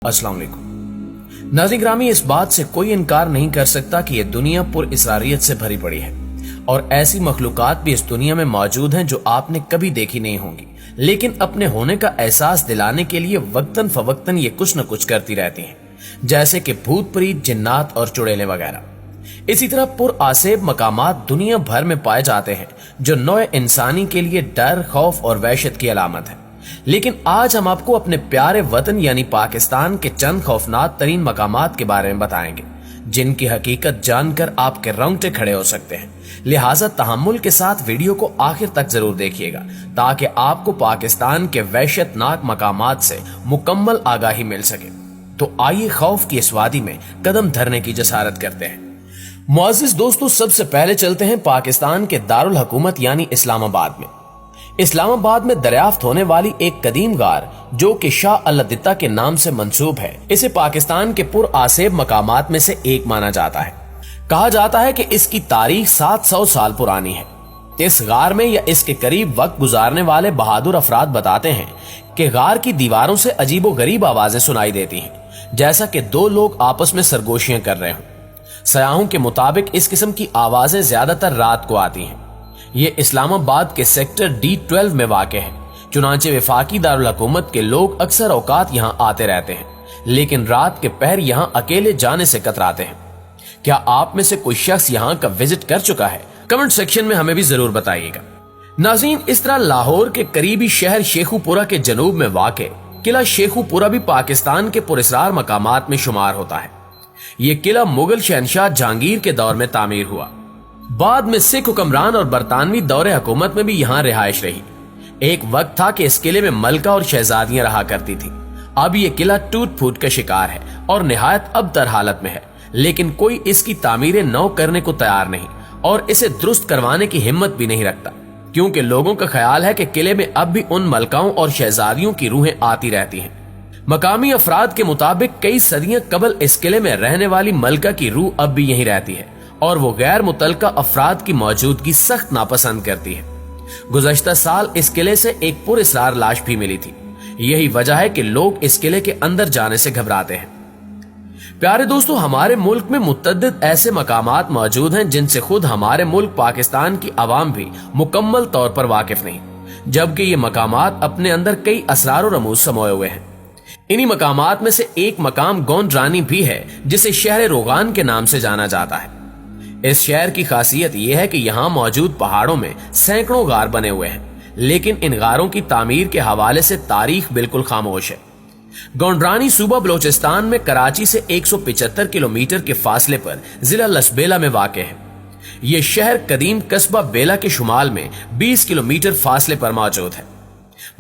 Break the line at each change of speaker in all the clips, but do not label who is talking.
अस्सलाम वालेकुम। नाज़रीन ग्रामी, इस बात से कोई इनकार नहीं कर सकता कि यह दुनिया पुरअसरारियत से भरी पड़ी है और ऐसी मखलूकात भी इस दुनिया में मौजूद हैं जो आपने कभी देखी नहीं होंगी, लेकिन अपने होने का एहसास दिलाने के लिए वक्तन फवक्तन ये कुछ न कुछ करती रहती हैं, जैसे कि भूत प्रीत, जिन्नात और चुड़ैलें वगैरह। इसी तरह पुरआसेब मकामात दुनिया भर में पाए जाते हैं जो नौ इंसानी के लिए डर, खौफ और वहशत की अलामत है। लेकिन आज हम आपको अपने प्यारे वतन यानी पाकिस्तान के चंद खौफनाक तरीन मकामात के बारे में बताएंगे जिनकी हकीकत जानकर आपके रोंगटे खड़े हो सकते हैं। लिहाजा तहम्मुल के साथ वीडियो को आखिर तक जरूर देखिएगा ताकि आपको पाकिस्तान के वहशतनाक मकामात से मुकम्मल आगाही मिल सके। तो आइए खौफ की इस वादी में कदम धरने की जसारत करते हैं। मुअज़्ज़िज़ दोस्तों, सबसे पहले चलते हैं पाकिस्तान के दारुल हुकूमत यानी इस्लामाबाद में। इस्लामाबाद में दरियाफ्त होने वाली एक कदीम गार जो कि शाह अल-दित्ता के नाम से मंसूब है, इसे पाकिस्तान के पुरआसेब मकामात में से एक माना जाता है। कहा जाता है कि इसकी तारीख 700 साल पुरानी है। इस गार में या इसके करीब वक्त गुजारने वाले बहादुर अफराद बताते हैं कि गार की दीवारों से अजीबो गरीब आवाजें सुनाई देती हैं, जैसा कि दो लोग आपस में सरगोशियां कर रहे हों। सयाहों के मुताबिक इस किस्म की आवाजें ज्यादातर रात को आती हैं। ये इस्लामाबाद के सेक्टर D12 में वाक़े है। चुनांचे वफाकी दारुल हुकूमत के लोग अक्सर औकात यहाँ आते रहते हैं, लेकिन रात के पहर यहाँ अकेले जाने से कतराते हैं। क्या आप में से कोई शख्स यहाँ का विजिट कर चुका है? कमेंट सेक्शन में हमें भी जरूर बताइएगा। नाज़रीन, इस तरह लाहौर के करीबी शहर शेखुपुरा के जनूब में वाक़े किला शेखुपुरा भी पाकिस्तान के पुरअसरार मकामात में शुमार होता है। ये किला मुगल शहनशाह जहांगीर के दौर में तामीर हुआ। बाद में सिख हुक्मरान और बरतानवी दौरे हुकूमत में भी यहाँ रिहाइश रही। एक वक्त था कि इस किले में मलका और शहजादियां रहा करती थी। अब ये किला टूट फूट का शिकार है और निहायत अबतर हालत में है, लेकिन कोई इसकी तामीरें नौ करने को तैयार नहीं और इसे दुरुस्त करवाने की हिम्मत भी नहीं रखता, क्योंकि लोगों का ख्याल है कि किले में अब भी उन मलकाओं और शहजादियों की रूहें आती रहती हैं। मकामी अफराद के मुताबिक कई सदियां कबल इस किले में रहने वाली मलका की रूह अब भी यहीं रहती है और वो गैर मुतल्लका अफराद की मौजूदगी सख्त नापसंद करती है। गुज़श्ता साल इस किले से एक पुरअसरार लाश भी मिली थी। यही वजह है कि लोग इस किले के अंदर जाने से घबराते हैं। प्यारे दोस्तों, हमारे मुल्क में मुतअद्दिद ऐसे मकामात मौजूद हैं जिनसे खुद हमारे मुल्क पाकिस्तान की आवाम भी मुकम्मल तौर पर वाकिफ नहीं, जबकि ये मकामात अपने अंदर कई असरार और रमूज समोए हुए हैं। इन्हीं मकामात में से एक मकाम गोंडरानी भी है, जिसे शहर रोगान के नाम से जाना जाता है। इस शहर की खासियत यह है कि यहाँ मौजूद पहाड़ों में सैकड़ों गार बने हुए हैं, लेकिन इन गारों की तामीर के हवाले से तारीख बिल्कुल खामोश है। गोंडरानी सूबा बलोचिस्तान में कराची से 175 किलोमीटर के फासले पर जिला लसबेला में वाक़ है। ये शहर कदीम कस्बा बेला के शुमाल में 20 किलोमीटर फासले पर मौजूद है।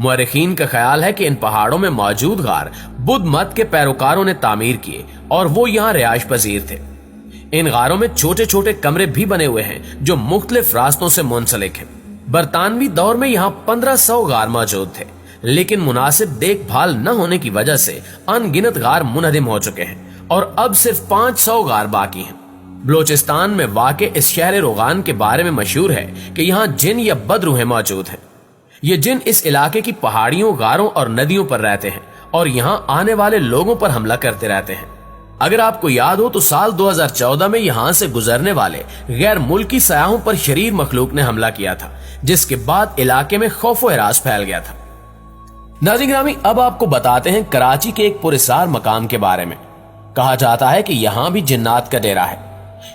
मुअर्रिखीन का ख्याल है कि इन पहाड़ों में मौजूद गार बुद्ध मत के पैरोकारों ने तामीर किए और वो यहाँ रिहाइश पजीर थे। इन गारों में छोटे छोटे कमरे भी बने हुए हैं जो मुख्तलिफ रास्तों से मुंसलिक हैं। बरतानवी दौर में यहाँ 1500 गार मौजूद थे, लेकिन मुनासिब देखभाल न होने की वजह से अनगिनत गार मुनहदिम हो चुके हैं और अब सिर्फ 500 गार बाकी हैं। बलोचिस्तान में वाक़े इस शहर रोगान के बारे में मशहूर है कि यहाँ जिन या बदरूहें मौजूद हैं। ये जिन इस इलाके की पहाड़ियों, गारों और नदियों पर रहते हैं और यहाँ आने वाले लोगों पर हमला करते रहते हैं। अगर आपको याद हो तो साल 2014 में यहाँ से गुजरने वाले गैर मुल्की सयाहों पर शरीर मखलूक ने हमला किया था, जिसके बाद इलाके में खौफ व हिरास फैल गया था। नाज़रीन ग्रामी, अब आपको बताते हैं कराची के एक पुरअसरार मकाम के बारे में। कहा जाता है कि यहाँ भी जिन्नात का डेरा है।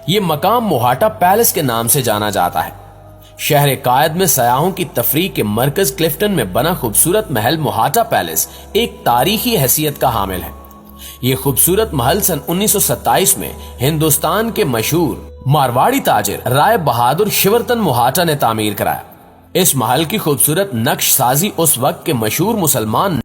ये मकाम मोहाटा पैलेस के नाम से जाना जाता है। शहर कायद में सयाहों की तफरीह के मरकज क्लिफ्टन में बना खूबसूरत महल मोहाटा पैलेस एक तारीखी हैसियत का हामिल है। ये खूबसूरत महल सन 1927 में हिंदुस्तान के मशहूर मारवाड़ी ताजिर राय बहादुर शिवरतन मोहाटा ने तामीर कराया। इस महल की खूबसूरत नक्श साजी उस वक्त के मशहूर मुसलमान